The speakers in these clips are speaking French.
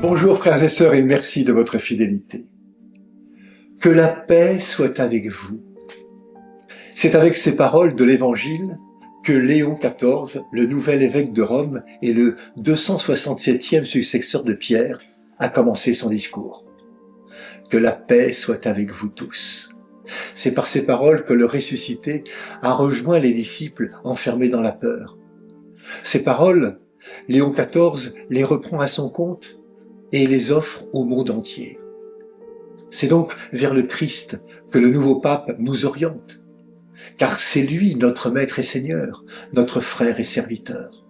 Bonjour frères et sœurs et merci de votre fidélité. Que la paix soit avec vous. C'est avec ces paroles de l'Évangile que Léon XIV, le nouvel évêque de Rome et le 267e successeur de Pierre, a commencé son discours. Que la paix soit avec vous tous. C'est par ces paroles que le ressuscité a rejoint les disciples enfermés dans la peur. Ces paroles, Léon XIV les reprend à son compte et les offre au monde entier. C'est donc vers le Christ que le nouveau pape nous oriente, car c'est lui notre maître et Seigneur, notre frère et serviteur.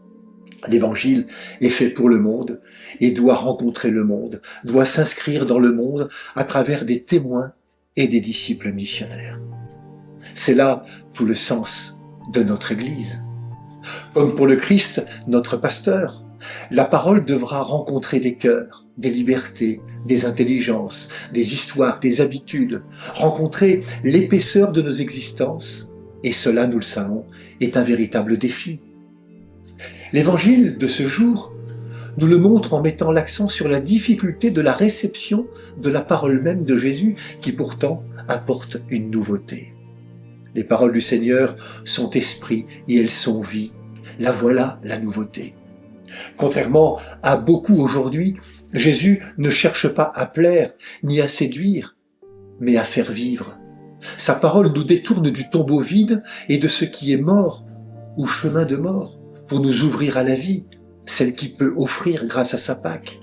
L'Évangile est fait pour le monde et doit rencontrer le monde, doit s'inscrire dans le monde à travers des témoins et des disciples missionnaires. C'est là tout le sens de notre Église. Comme pour le Christ, notre pasteur, la parole devra rencontrer des cœurs, des libertés, des intelligences, des histoires, des habitudes, rencontrer l'épaisseur de nos existences, et cela, nous le savons, est un véritable défi. L'Évangile de ce jour nous le montre en mettant l'accent sur la difficulté de la réception de la parole même de Jésus, qui pourtant apporte une nouveauté. Les paroles du Seigneur sont esprit et elles sont vie. La voilà la nouveauté. Contrairement à beaucoup aujourd'hui, Jésus ne cherche pas à plaire ni à séduire, mais à faire vivre. Sa parole nous détourne du tombeau vide et de ce qui est mort ou chemin de mort pour nous ouvrir à la vie, celle qui peut offrir grâce à sa Pâque.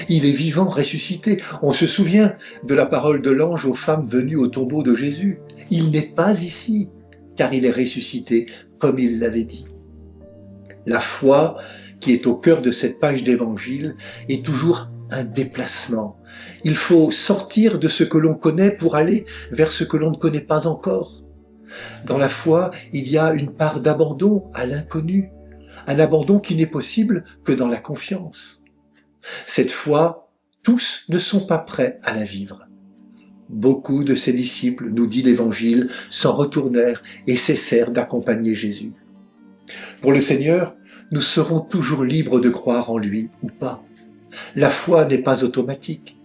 Il est vivant, ressuscité. On se souvient de la parole de l'ange aux femmes venues au tombeau de Jésus. Il n'est pas ici, car il est ressuscité, comme il l'avait dit. La foi qui est au cœur de cette page d'évangile est toujours un déplacement. Il faut sortir de ce que l'on connaît pour aller vers ce que l'on ne connaît pas encore. Dans la foi, il y a une part d'abandon à l'inconnu, un abandon qui n'est possible que dans la confiance. Cette foi, tous ne sont pas prêts à la vivre. Beaucoup de ses disciples, nous dit l'Évangile, s'en retournèrent et cessèrent d'accompagner Jésus. Pour le Seigneur, nous serons toujours libres de croire en lui ou pas. La foi n'est pas automatique.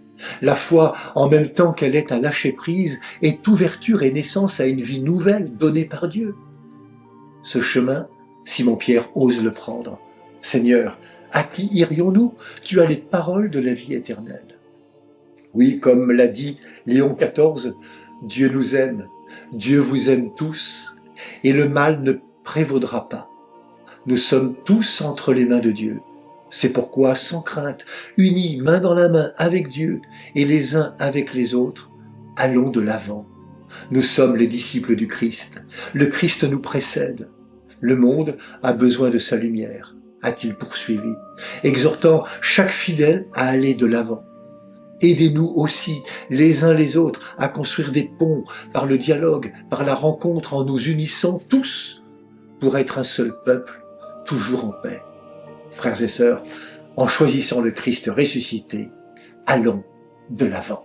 La foi, en même temps qu'elle est un lâcher-prise, est ouverture et naissance à une vie nouvelle donnée par Dieu. Ce chemin, Simon-Pierre ose le prendre. Seigneur, à qui irions-nous? Tu as les paroles de la vie éternelle. Oui, comme l'a dit Léon XIV, Dieu nous aime, Dieu vous aime tous, et le mal ne prévaudra pas. Nous sommes tous entre les mains de Dieu. C'est pourquoi, sans crainte, unis main dans la main avec Dieu et les uns avec les autres, allons de l'avant. Nous sommes les disciples du Christ. Le Christ nous précède. Le monde a besoin de sa lumière, a-t-il poursuivi, exhortant chaque fidèle à aller de l'avant. Aidez-nous aussi, les uns les autres, à construire des ponts par le dialogue, par la rencontre, en nous unissant tous pour être un seul peuple, toujours en paix. Frères et sœurs, en choisissant le Christ ressuscité, allons de l'avant.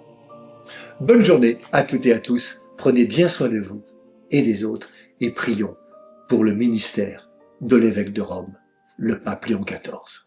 Bonne journée à toutes et à tous, prenez bien soin de vous et des autres, et prions pour le ministère de l'évêque de Rome, le pape Léon XIV.